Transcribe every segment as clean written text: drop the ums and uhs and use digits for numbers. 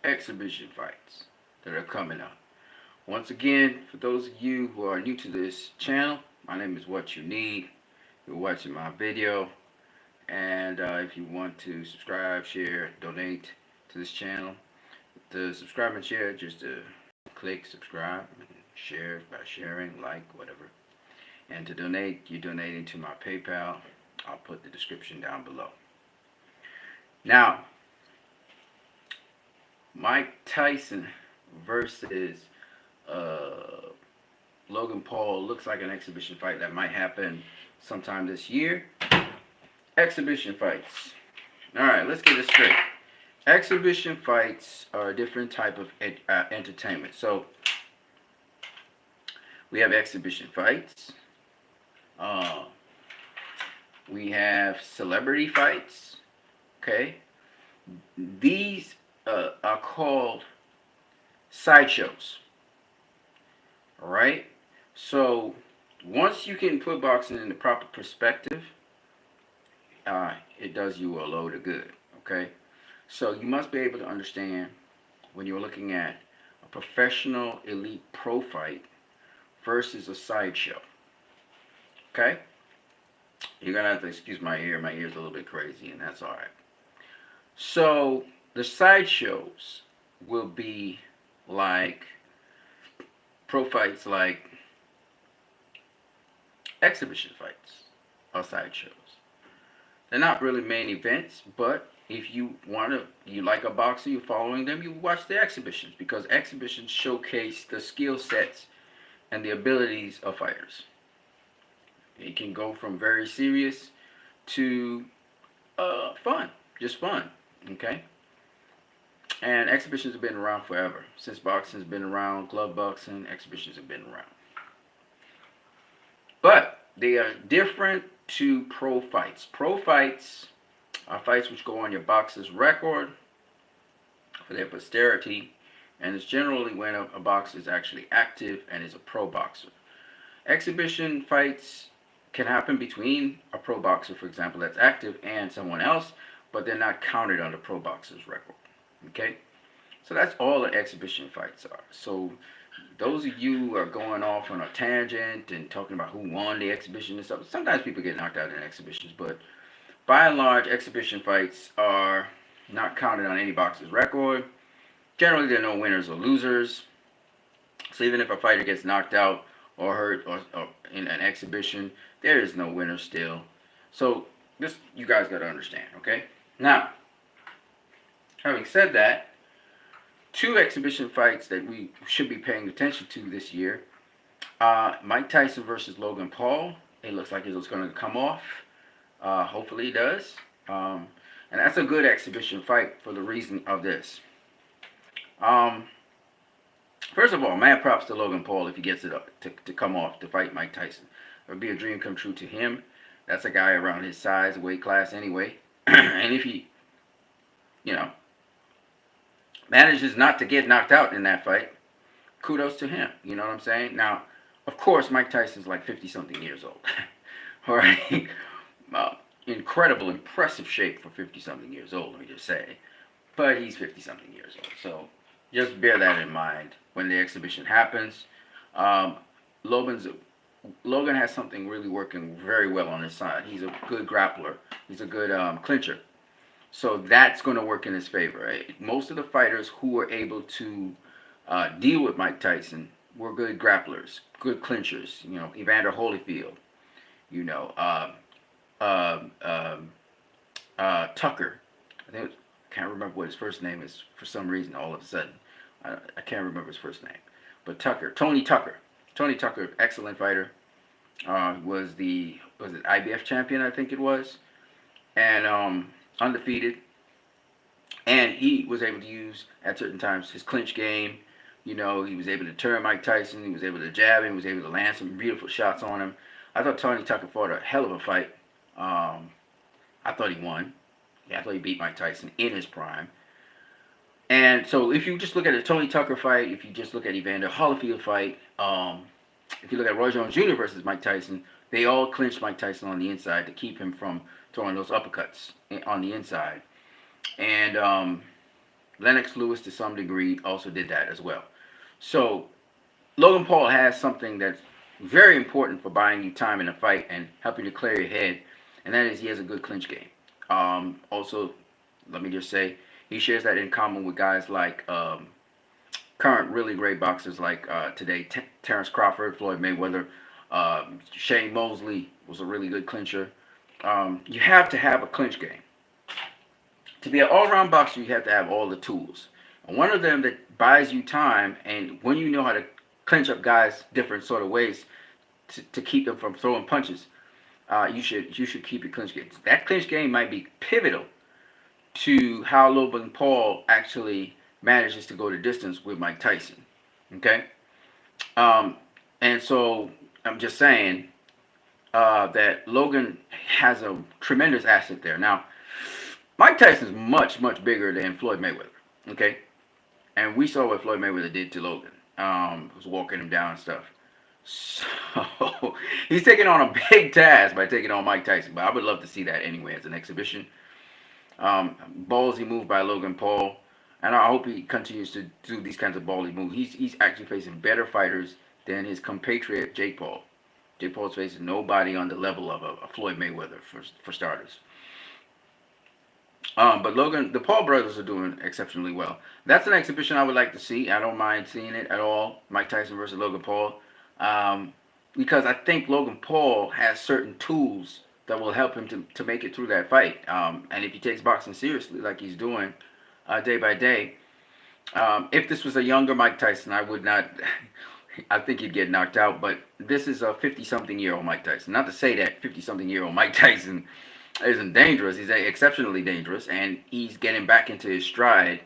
exhibition fights that are coming up. Once again, for those of you who are new to this channel, my name is What You Need. You're watching my video, and if you want to subscribe, share, donate to this channel, to subscribe and share, just click subscribe and share by sharing, like, whatever. And to donate, you're donating to my PayPal. I'll put the description down below. Now, Mike Tyson versus Logan Paul looks like an exhibition fight that might happen sometime this year. Exhibition fights. Alright, let's get this straight. Exhibition fights are a different type of entertainment. So, we have exhibition fights. We have celebrity fights. Okay? These are called sideshows. Alright? So, once you can put boxing in the proper perspective, it does you a load of good. Okay? So, you must be able to understand when you're looking at a professional elite pro fight versus a sideshow. Okay? You're going to have to excuse my ear. My ear's a little bit crazy, and that's alright. So, the sideshows will be like pro fights, like exhibition fights or sideshows. They're not really main events, but if you like a boxer, you're following them, you watch the exhibitions, because exhibitions showcase the skill sets and the abilities of fighters. It can go from very serious to fun, just fun. Okay? And exhibitions have been around forever. Since boxing's been around, glove boxing, exhibitions have been around. But they are different to pro fights. Pro fights are fights which go on your boxer's record for their posterity, and it's generally when a boxer is actually active and is a pro boxer. Exhibition fights can happen between a pro boxer, for example, that's active, and someone else, but they're not counted on the pro boxer's record. Okay? So that's all the exhibition fights are. So those of you who are going off on a tangent and talking about who won the exhibition and stuff, sometimes people get knocked out in exhibitions, but by and large, exhibition fights are not counted on any boxer's record. Generally, there are no winners or losers. So even if a fighter gets knocked out or hurt or in an exhibition, there is no winner still. So this, you guys got to understand, okay? Now, having said that, two exhibition fights that we should be paying attention to this year. Mike Tyson versus Logan Paul. It looks like it's going to come off. Hopefully it does. And that's a good exhibition fight for the reason of this. First of all, mad props to Logan Paul if he gets it up to come off to fight Mike Tyson. It would be a dream come true to him. That's a guy around his size, weight class anyway. And if he, manages not to get knocked out in that fight, kudos to him. You know what I'm saying? Now, of course, Mike Tyson's like 50-something years old. All right? Incredible, impressive shape for 50-something years old, let me just say. But he's 50-something years old. So just bear that in mind when the exhibition happens. Logan has something really working very well on his side. He's a good grappler. He's a good clincher. So that's going to work in his favor. Right? Most of the fighters who were able to deal with Mike Tyson were good grapplers, good clinchers. Evander Holyfield, Tucker. Can't remember what his first name is for some reason. All of a sudden, I can't remember his first name. But Tony Tucker, excellent fighter. Was it IBF champion? I think it was, and undefeated. And he was able to use at certain times his clinch game. He was able to turn Mike Tyson. He was able to jab him. He was able to land some beautiful shots on him. I thought Tony Tucker fought a hell of a fight. I thought he won. I thought he beat Mike Tyson in his prime. And so if you just look at the Tony Tucker fight, if you just look at Evander Holyfield fight, if you look at Roy Jones Jr. versus Mike Tyson, they all clinched Mike Tyson on the inside to keep him from throwing those uppercuts on the inside. And Lennox Lewis to some degree also did that as well. So Logan Paul has something that's very important for buying you time in a fight and helping to clear your head, and that is he has a good clinch game. Also, let me just say, he shares that in common with guys like current really great boxers like today, Terrence Crawford, Floyd Mayweather, Shane Mosley was a really good clincher. You have to have a clinch game. To be an all-around boxer, you have to have all the tools. And one of them that buys you time, and when you know how to clinch up guys different sort of ways to keep them from throwing punches, you should keep your clinch game. That clinch game might be pivotal to how Logan Paul actually manages to go the distance with Mike Tyson. Okay, um, and so I'm just saying that Logan has a tremendous asset there. Now, Mike Tyson is much, much bigger than Floyd Mayweather. Okay, and we saw what Floyd Mayweather did to Logan. Was walking him down and stuff. So he's taking on a big task by taking on Mike Tyson. But I would love to see that anyway as an exhibition. Ballsy move by Logan Paul, and I hope he continues to do these kinds of ballsy moves. He's actually facing better fighters than his compatriot Jake Paul. Jake Paul's facing nobody on the level of a Floyd Mayweather for starters. But Logan, the Paul brothers are doing exceptionally well. That's an exhibition I would like to see. I don't mind seeing it at all. Mike Tyson versus Logan Paul. Because I think Logan Paul has certain tools that will help him to make it through that fight. And if he takes boxing seriously, like he's doing day by day, if this was a younger Mike Tyson, I would not. I think he'd get knocked out. But this is a 50-something-year-old Mike Tyson. Not to say that 50-something-year-old Mike Tyson isn't dangerous. He's exceptionally dangerous, and he's getting back into his stride.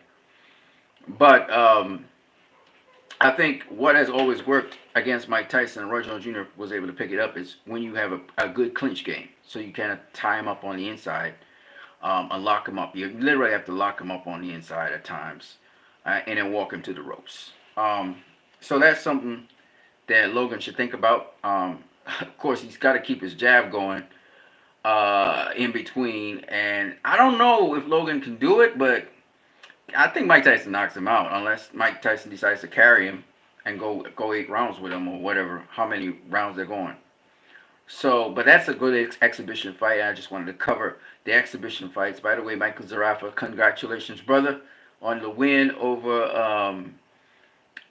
But I think what has always worked against Mike Tyson, and Roy Jones Jr. was able to pick it up, is when you have a good clinch game. So you kind of tie him up on the inside and lock him up. You literally have to lock him up on the inside at times and then walk him to the ropes. So that's something that Logan should think about. Of course, he's got to keep his jab going in between. And I don't know if Logan can do it, but I think Mike Tyson knocks him out unless Mike Tyson decides to carry him and go 8 rounds with him or whatever, how many rounds they're going. So, but that's a good exhibition fight. I just wanted to cover the exhibition fights. By the way, Michael Zarafa, congratulations, brother, on the win over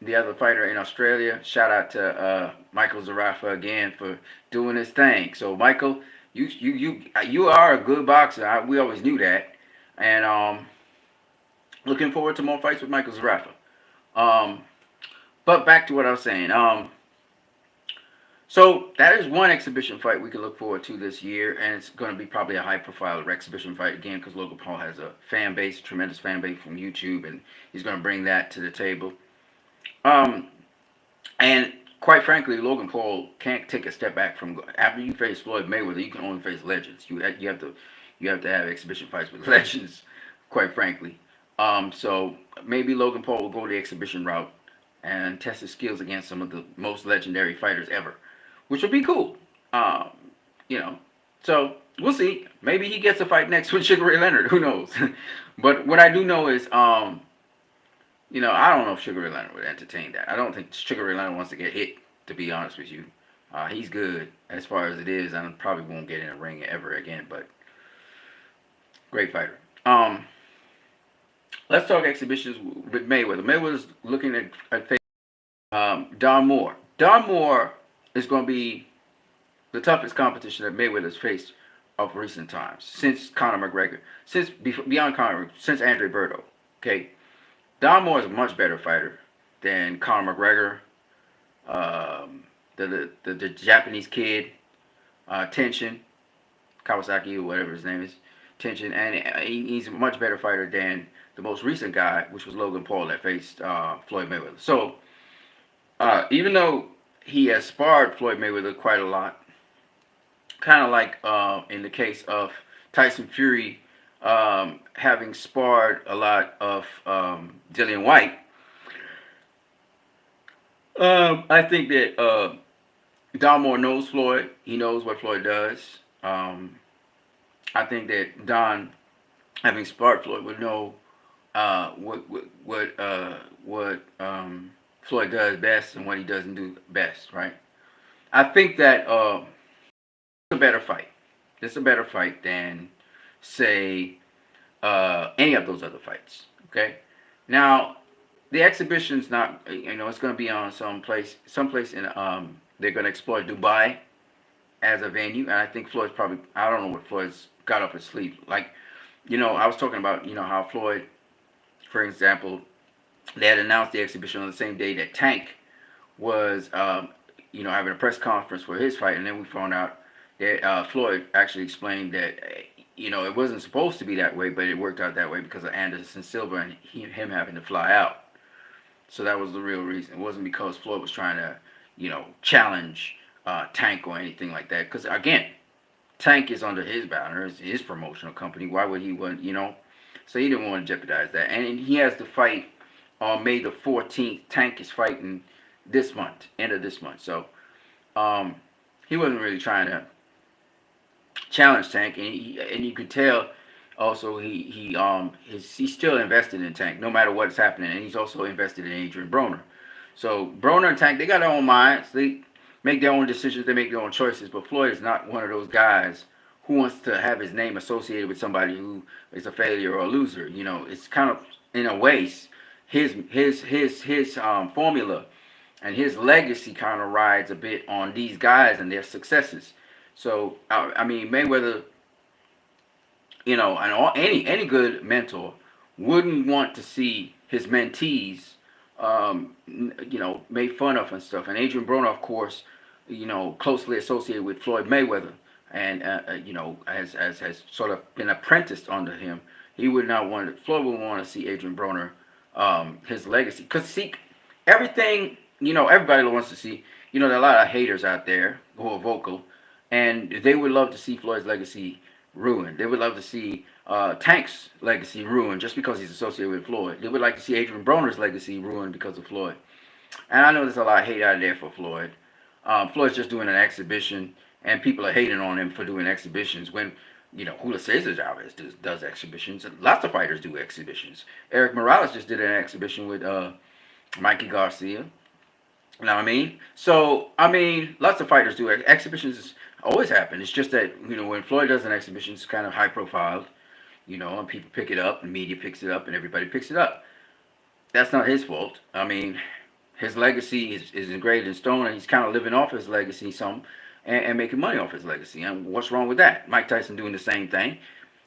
the other fighter in Australia. Shout out to Michael Zarafa again for doing his thing. So, Michael, you are a good boxer. We always knew that, and looking forward to more fights with Michael Zarafa. But back to what I was saying. So that is one exhibition fight we can look forward to this year, and it's going to be probably a high-profile exhibition fight again because Logan Paul has a fan base, a tremendous fan base from YouTube, and he's going to bring that to the table. And quite frankly, Logan Paul can't take a step back from after you face Floyd Mayweather. You can only face legends. You have to have exhibition fights with legends, quite frankly. So maybe Logan Paul will go the exhibition route and test his skills against some of the most legendary fighters ever, which would be cool. So we'll see. Maybe he gets a fight next with Sugar Ray Leonard. Who knows? But what I do know is, I don't know if Sugar Ray Leonard would entertain that. I don't think Sugar Ray Leonard wants to get hit, to be honest with you. He's good as far as it is. I probably won't get in a ring ever again, but great fighter. Let's talk exhibitions with Mayweather. Mayweather's looking at Don Moore. Don Moore is going to be the toughest competition that Mayweather's faced of recent times, since Conor McGregor, beyond Conor, since Andre Berto. Okay, Don Moore is a much better fighter than Conor McGregor, the Japanese kid, Tenshin Kawasaki or whatever his name is, Tenshin, and he's a much better fighter than the most recent guy, which was Logan Paul, that faced Floyd Mayweather. So even though he has sparred Floyd Mayweather quite a lot, kind of like in the case of Tyson Fury having sparred a lot of Dillian White, I think that Don Moore knows Floyd. He knows what Floyd does. I think that Don, having sparred Floyd, would know what Floyd does best and what he doesn't do best, right? I think that it's a better fight. It's a better fight than, say, any of those other fights. Okay. Now, the exhibition's not. It's going to be on someplace in. They're going to explore Dubai as a venue, and I think Floyd's probably. I don't know what Floyd's got up his sleeve. Like, I was talking about, how Floyd, for example, they had announced the exhibition on the same day that Tank was, having a press conference for his fight, and then we found out that Floyd actually explained that, it wasn't supposed to be that way, but it worked out that way because of Anderson Silva and him having to fly out. So that was the real reason. It wasn't because Floyd was trying to, challenge Tank or anything like that. Because again, Tank is under his banner, his promotional company. Why would he want, So he didn't want to jeopardize that. And he has to fight on May the 14th. Tank is fighting this month, end of this month. So he wasn't really trying to challenge Tank, and you could tell also he's still invested in Tank no matter what's happening, and he's also invested in Adrian Broner. So Broner and Tank, they got their own minds. They make their own decisions. They make their own choices. But Floyd is not one of those guys who wants to have his name associated with somebody who is a failure or a loser. It's kind of, in a way, his formula and his legacy kind of rides a bit on these guys and their successes. So I mean, Mayweather, and any good mentor wouldn't want to see his mentees, made fun of and stuff. And Adrian Broner, of course, closely associated with Floyd Mayweather, and has sort of been apprenticed under him. Floyd would want to see Adrian Broner, his legacy, because see, everything, everybody wants to see. There are a lot of haters out there who are vocal, and they would love to see Floyd's legacy ruined. They would love to see Tank's legacy ruined just because he's associated with Floyd. They would like to see Adrian Broner's legacy ruined because of Floyd. And I know there's a lot of hate out there for Floyd. Floyd's just doing an exhibition, and people are hating on him for doing exhibitions when, Julius Chavez does exhibitions. Lots of fighters do exhibitions. Eric Morales just did an exhibition with Mikey Garcia. You know what I mean? So, lots of fighters do exhibitions. Always happen. It's just that, when Floyd does an exhibition, it's kind of high profile, and people pick it up, and media picks it up, and everybody picks it up. That's not his fault. His legacy is engraved in stone, and he's kind of living off his legacy and making money off his legacy. And what's wrong with that? Mike Tyson doing the same thing.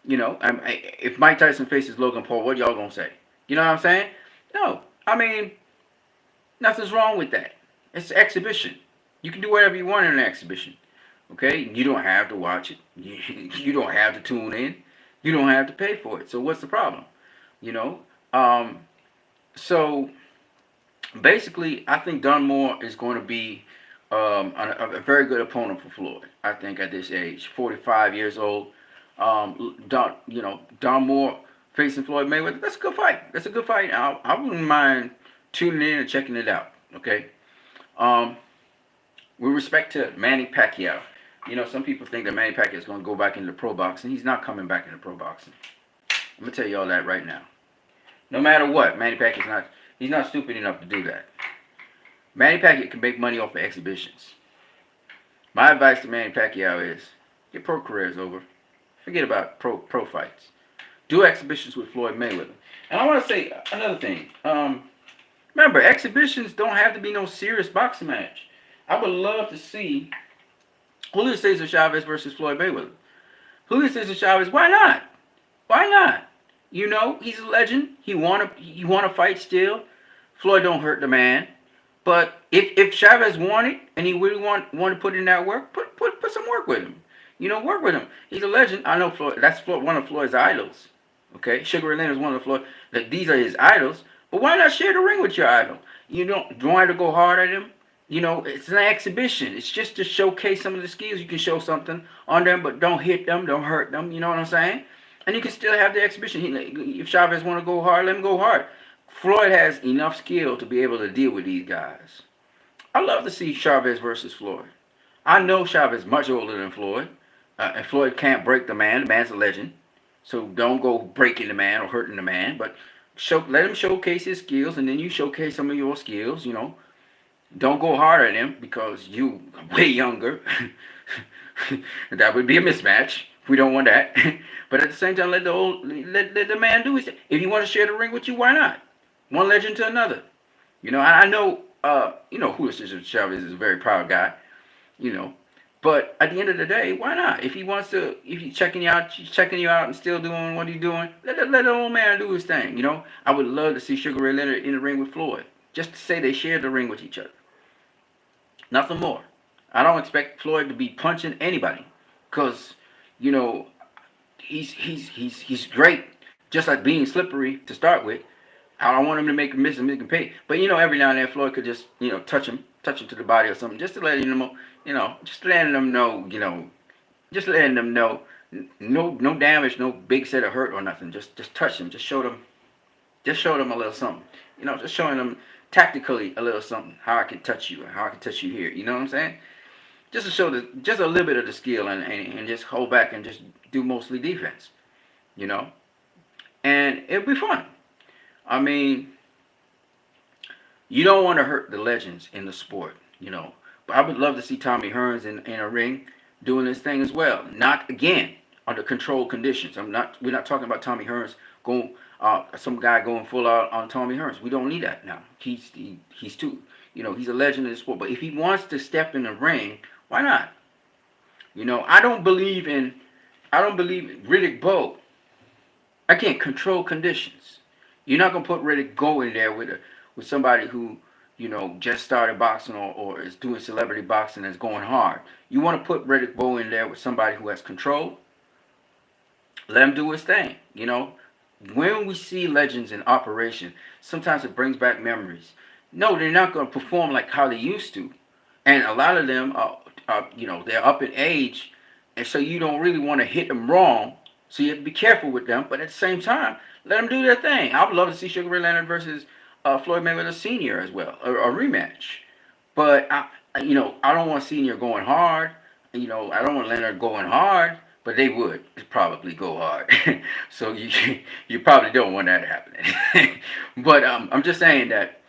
If Mike Tyson faces Logan Paul, what y'all gonna say? You know what I'm saying? No. Nothing's wrong with that. It's an exhibition. You can do whatever you want in an exhibition. Okay, you don't have to watch it. You don't have to tune in. You don't have to pay for it. So what's the problem? So basically, I think Don Moore is going to be a very good opponent for Floyd. I think at this age, 45 years old, Don Moore facing Floyd Mayweather. That's a good fight. That's a good fight. I wouldn't mind tuning in and checking it out. Okay. With respect to Manny Pacquiao. Some people think that Manny Pacquiao is going to go back into pro boxing. He's not coming back into pro boxing. I'm going to tell you all that right now. No matter what, Manny Pacquiao he's not stupid enough to do that. Manny Pacquiao can make money off of exhibitions. My advice to Manny Pacquiao is, your pro career is over. Forget about pro fights. Do exhibitions with Floyd Mayweather. And I want to say another thing. Remember, exhibitions don't have to be no serious boxing match. I would love to see Julius Chavez versus Floyd Mayweather. Julius Chavez, why not? Why not? He's a legend. He won a fight still. Floyd don't hurt the man. But if Chavez won it and he really want to put in that work, put some work with him. Work with him. He's a legend. I know Floyd. That's one of Floyd's idols. Okay, Sugar Ray Leonard is one of Floyd. These are his idols. But why not share the ring with your idol? You don't want to go hard at him. It's an exhibition. It's just to showcase some of the skills. You can show something on them, but don't hit them, don't hurt them. You know what I'm saying? And you can still have the exhibition. If Chavez want to go hard, let him go hard. Floyd has enough skill to be able to deal with these guys. I love to see Chavez versus Floyd. I know Chavez is much older than Floyd, and Floyd can't break the man. The man's a legend, so don't go breaking the man or hurting the man. But Let him showcase his skills, and then you showcase some of your skills. Don't go hard at him because you way younger. That would be a mismatch. We don't want that. But at the same time, let the man do his thing. If he want to share the ring with you, why not? One legend to another. I know. Julius Chavez is a very proud guy. You know, but at the end of the day, why not? If he wants to, if he's checking you out, and still doing what he's doing, let the old man do his thing. I would love to see Sugar Ray Leonard in the ring with Floyd, just to say they shared the ring with each other. Nothing more. I don't expect Floyd to be punching anybody, cause you know he's great, just like being slippery to start with. I don't want him to make a miss and make him pay. But every now and then Floyd could just touch him to the body or something, just to let him know, just letting them know, just letting them know, no damage, no big set of hurt or nothing. Just touch them, just show them a little something. Just showing them tactically a little something, how I can touch you, how I can touch you here. You know what I'm saying? Just to show just a little bit of the skill and just hold back and just do mostly defense. You know, and it'll be fun. I mean, you don't want to hurt the legends in the sport, But I would love to see Tommy Hearns in a ring doing this thing as well. Not again under controlled conditions. We're not talking about Tommy Hearns going, some guy going full out on Tommy Hearns. We don't need that now. He's too, he's a legend in the sport. But if he wants to step in the ring, why not? I don't believe in Riddick Bowe. Again, controlled conditions. You're not gonna put Riddick Bowe in there with somebody who just started boxing or is doing celebrity boxing that's going hard. You want to put Riddick Bowe in there with somebody who has control. Let him do his thing. When we see legends in operation, sometimes it brings back memories. No, they're not gonna perform like how they used to, and a lot of them they're up in age, and so you don't really want to hit them wrong. So you have to be careful with them, but at the same time, let them do their thing. I would love to see Sugar Ray Leonard versus Floyd Mayweather Sr. as well, a rematch. But I don't want Senior going hard. I don't want Leonard going hard, but they would probably go hard. So you probably don't want that happening. But I'm just saying that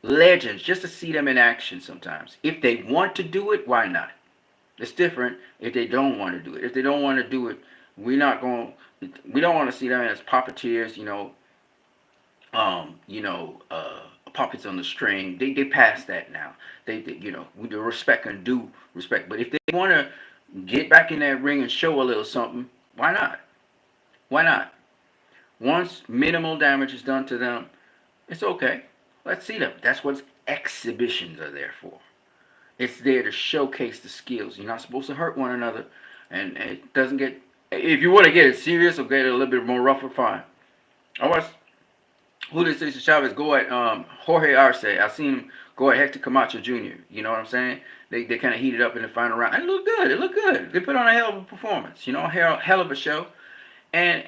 legends, just to see them in action sometimes. If they want to do it, why not? It's different if they don't want to do it. If they don't want to do it, we don't want to see them as puppeteers, puppets on the string. They pass that now. With the respect and due respect. But if they want to get back in that ring and show a little something, why not? Why not? Once minimal damage is done to them, it's okay. Let's see them. That's what exhibitions are there for. It's there to showcase the skills. You're not supposed to hurt one another, and it doesn't get. If you want to get it serious or get it a little bit more rougher, fine. I watched Julius Chavez go at Jorge Arce. I seen him go at Hector Camacho Jr. You know what I'm saying? They kind of heated up in the final round. And it looked good. It looked good. They put on a hell of a performance. Hell of a show. And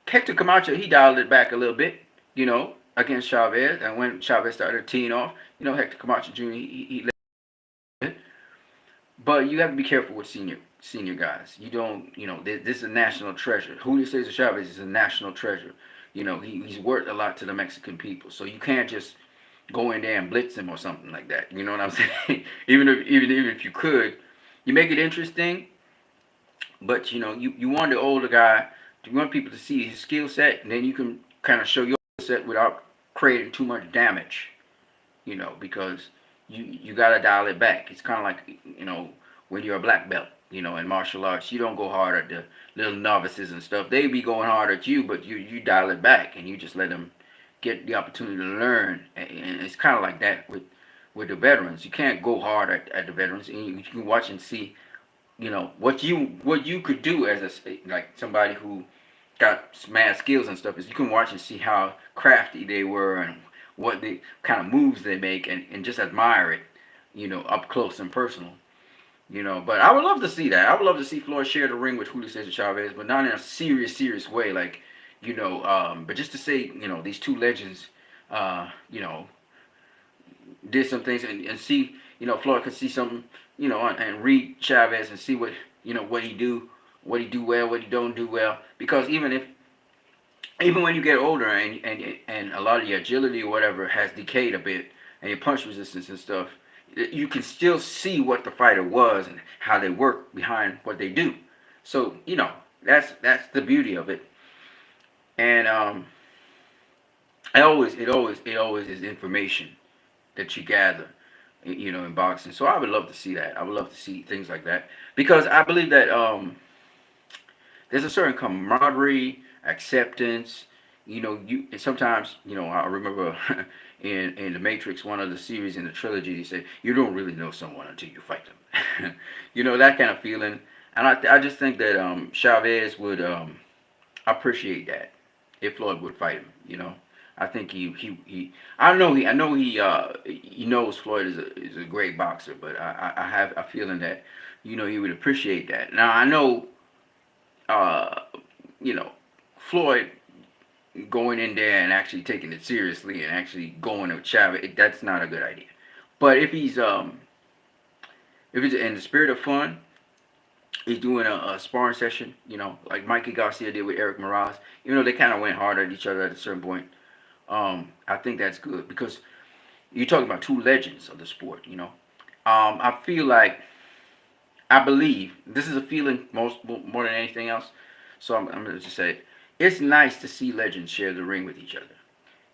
Hector Camacho, he dialed it back a little bit. Against Chavez, and when Chavez started teeing off, Hector Camacho Jr. he let it. But you have to be careful with senior guys. You don't, this is a national treasure. Julius Chavez is a national treasure. He's worth a lot to the Mexican people. So you can't just go in there and blitz him or something like that. You know what I'm saying? even if you could, you make it interesting. But you want the older guy. You want people to see his skill set, and then you can kind of show your set without creating too much damage, because you gotta dial it back. It's kind of like when you're a black belt, in martial arts, you don't go hard at the little novices and stuff. They be going hard at you, but you dial it back and you just let them get the opportunity to learn. And it's kind of like that with the veterans. You can't go hard at the veterans, and you can watch and see, what you could do as like somebody who got mad skills and stuff, is you can watch and see how crafty they were and what the kind of moves they make, and just admire it, up close and personal. But I would love to see that. I would love to see Floyd share the ring with Julio Cesar Chavez, but not in a serious way, like, but just to say, these two legends, did some things, and see, Floyd could see something, and read Chavez and see what he do what he do well, what he don't do well. Because even when you get older and a lot of your agility or whatever has decayed a bit, and your punch resistance and stuff, you can still see what the fighter was and how they work behind what they do. So that's the beauty of it. And it always is information that you gather, in boxing. So I would love to see that. I would love to see things like that because I believe that there's a certain camaraderie, acceptance. You sometimes, I remember in the Matrix, one of the series in the trilogy, he said, "You don't really know someone until you fight them." That kind of feeling. And I just think that Chavez would appreciate that if Floyd would fight him. I think he knows Floyd is a great boxer, but I have a feeling that he would appreciate that. Now I know uh, Floyd going in there and actually taking it seriously and actually going to Chavez, that's not a good idea. But if it's in the spirit of fun, he's doing a sparring session, like Mikey Garcia did with Eric Moraes. Even though they kind of went hard at each other at a certain point, I think that's good because you're talking about two legends of the sport. I feel like I believe this is a feeling more than anything else. So I'm going to just say it's nice to see legends share the ring with each other,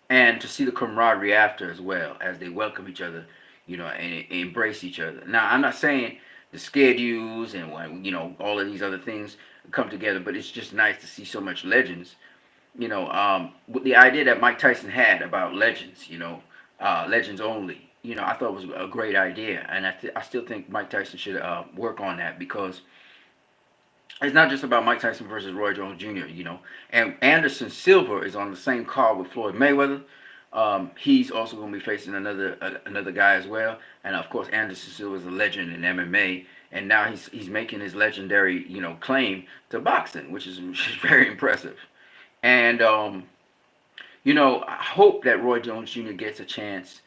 and to see the camaraderie after as well as they welcome each other, and embrace each other. Now I'm not saying the schedules and all of these other things come together, but it's just nice to see so much legends. With the idea that Mike Tyson had about legends, legends only. I thought was a great idea, and I still think Mike Tyson should work on that because it's not just about Mike Tyson versus Roy Jones Jr. And Anderson Silva is on the same card with Floyd Mayweather. He's also going to be facing another guy as well, and of course Anderson Silva is a legend in MMA, and now he's making his legendary claim to boxing, which is very impressive. And I hope that Roy Jones Jr. gets a chance,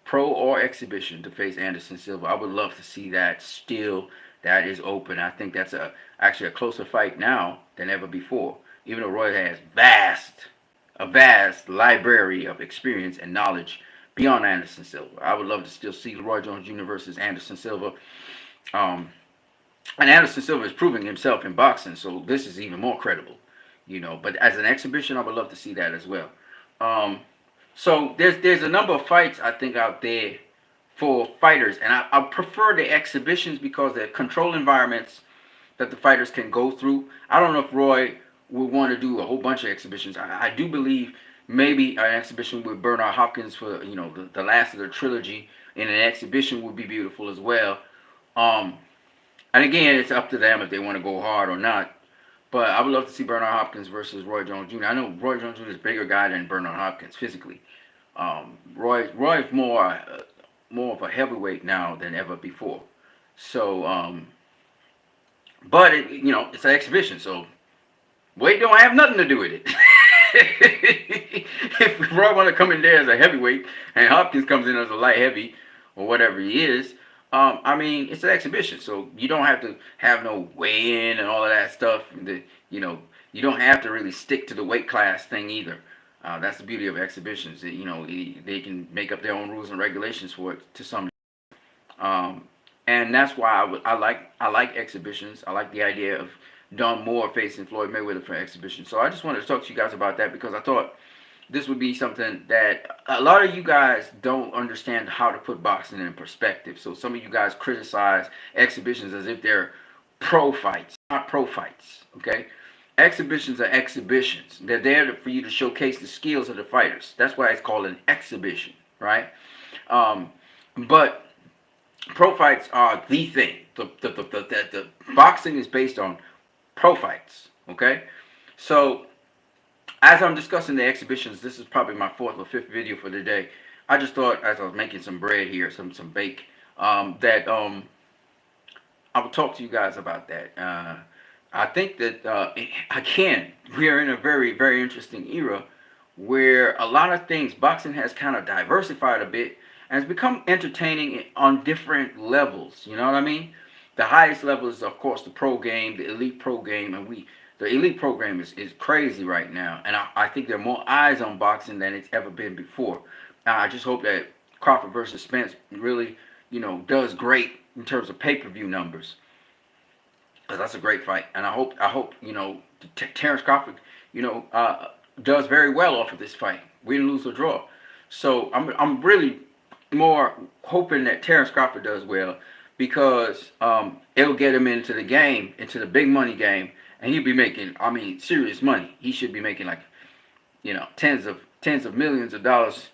pro or exhibition, to face Anderson Silva. I would love to see that still. That is open. I think that's actually a closer fight now than ever before. Even though Roy has a vast library of experience and knowledge beyond Anderson Silva. I would love to still see Roy Jones Jr. versus Anderson Silva. And Anderson Silva is proving himself in boxing, so this is even more credible. But as an exhibition, I would love to see that as well. So there's a number of fights I think out there for fighters, and I prefer the exhibitions because they're controlled environments that the fighters can go through. I don't know if Roy would want to do a whole bunch of exhibitions. I do believe maybe an exhibition with Bernard Hopkins for the last of the trilogy in an exhibition would be beautiful as well. And again, it's up to them if they want to go hard or not. But I would love to see Bernard Hopkins versus Roy Jones Jr. I know Roy Jones Jr. is a bigger guy than Bernard Hopkins physically. Roy is more of a heavyweight now than ever before. So, but it's an exhibition, so weight don't have nothing to do with it. If Roy want to come in there as a heavyweight and Hopkins comes in as a light heavy or whatever he is, it's an exhibition, so you don't have to have no weigh-in and all of that stuff. You don't have to really stick to the weight class thing either. That's the beauty of exhibitions. They can make up their own rules and regulations for it to some. And that's why I like exhibitions. I like the idea of Don Moore facing Floyd Mayweather for exhibition. So I just wanted to talk to you guys about that because I thought this would be something that a lot of you guys don't understand how to put boxing in perspective. So some of you guys criticize exhibitions as if they're pro fights, not pro fights. Okay. Exhibitions are exhibitions. They're there for you to showcase the skills of the fighters. That's why it's called an exhibition, right? But pro fights are the thing. The boxing is based on pro fights, okay? So as I'm discussing the exhibitions, this is probably my 4th or 5th video for the day. I just thought, as I was making some bread here, some bake, that I would talk to you guys about that. I think that, again, we are in a very, very interesting era where a lot of things, boxing has kind of diversified a bit and has become entertaining on different levels. You know what I mean? the highest level is, of course, the pro game, the elite pro game, and the elite program is crazy right now, and I think there are more eyes on boxing than it's ever been before. I just hope that Crawford versus Spence really, does great in terms of pay-per-view numbers, because that's a great fight, and I hope Terrence Crawford, does very well off of this fight, win, lose or draw. So I'm really more hoping that Terrence Crawford does well, because it'll get him into the game, into the big money game, and he'll be making, serious money. He should be making like, tens of millions of dollars.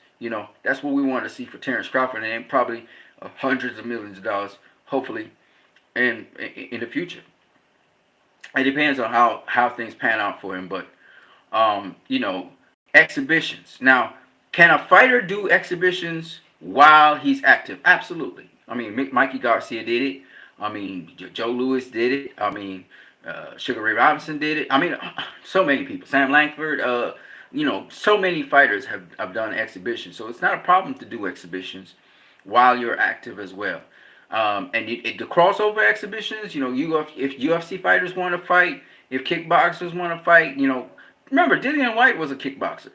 That's what we want to see for Terrence Crawford, and probably hundreds of millions of dollars, hopefully, in the future. It depends on how things pan out for him, but exhibitions. Now, can a fighter do exhibitions while he's active? Absolutely. Mikey Garcia did it. Joe Louis did it. Sugar Ray Robinson did it. So many people. Sam Langford. So many fighters have done exhibitions. So it's not a problem to do exhibitions while you're active as well. And the crossover exhibitions, if UFC fighters want to fight, if kickboxers want to fight, remember, Dillian White was a kickboxer,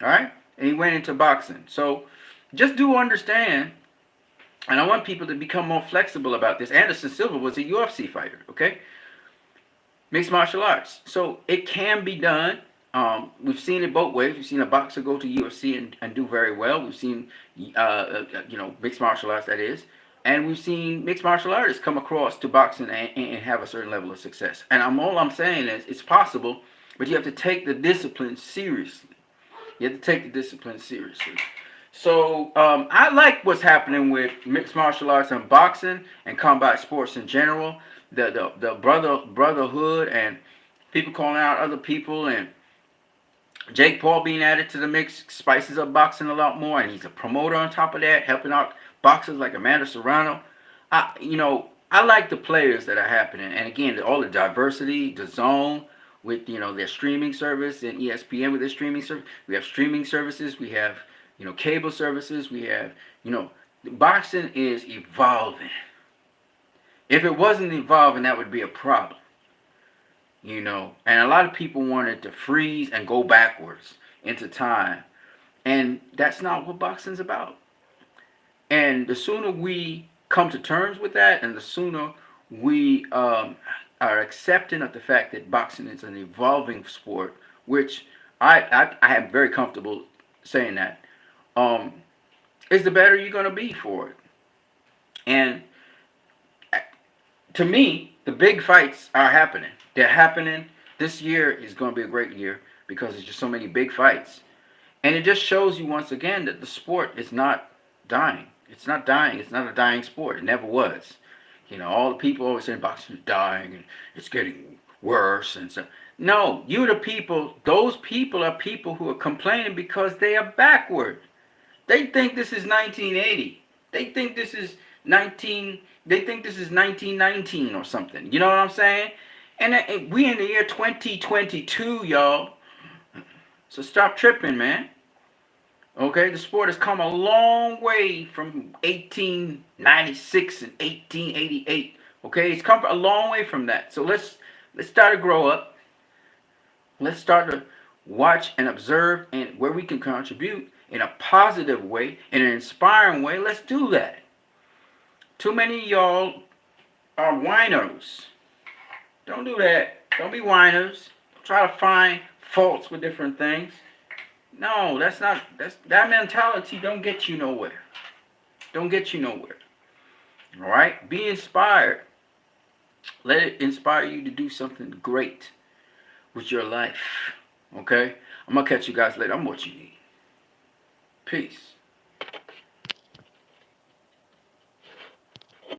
all right? And he went into boxing. So just do understand, and I want people to become more flexible about this. Anderson Silva was a UFC fighter, okay? Mixed martial arts. So it can be done. We've seen it both ways. We've seen a boxer go to UFC and do very well. We've seen, mixed martial arts, that is. And we've seen mixed martial artists come across to boxing and have a certain level of success. And all I'm saying is it's possible, but you have to take the discipline seriously. You have to take the discipline seriously. So I like what's happening with mixed martial arts and boxing and combat sports in general. The brotherhood and people calling out other people, and Jake Paul being added to the mix spices up boxing a lot more, and he's a promoter on top of that, helping out boxers like Amanda Serrano. I like the players that are happening, and again, all the diversity, the zone with their streaming service, and ESPN with their streaming service. We have streaming services. We have cable services. We have boxing is evolving. If it wasn't evolving, that would be a problem. And a lot of people wanted to freeze and go backwards into time, and that's not what boxing's about. And the sooner we come to terms with that, and the sooner we are accepting of the fact that boxing is an evolving sport, which I am very comfortable saying that, is the better you're going to be for it. And to me, the big fights are happening. They're happening. This year is going to be a great year because there's just so many big fights. And it just shows you once again that the sport is not dying. It's not dying. It's not a dying sport. It never was. All the people always say boxing is dying and it's getting worse and so. No, you the people. Those people are people who are complaining because they are backward. They think this is 1980. They think this is 1919 or something. You know what I'm saying? And we in the year 2022, y'all. So stop tripping, man. Okay, the sport has come a long way from 1896 and 1888. Okay, it's come a long way from that. So let's start to grow up. Let's start to watch and observe, and where we can contribute in a positive way, in an inspiring way. Let's do that. Too many of y'all are whiners. Don't do that. Don't be whiners. Try to find faults with different things. No, that mentality don't get you nowhere. Don't get you nowhere. All right? Be inspired. Let it inspire you to do something great with your life. Okay? I'm going to catch you guys later. I'm what you need. Peace.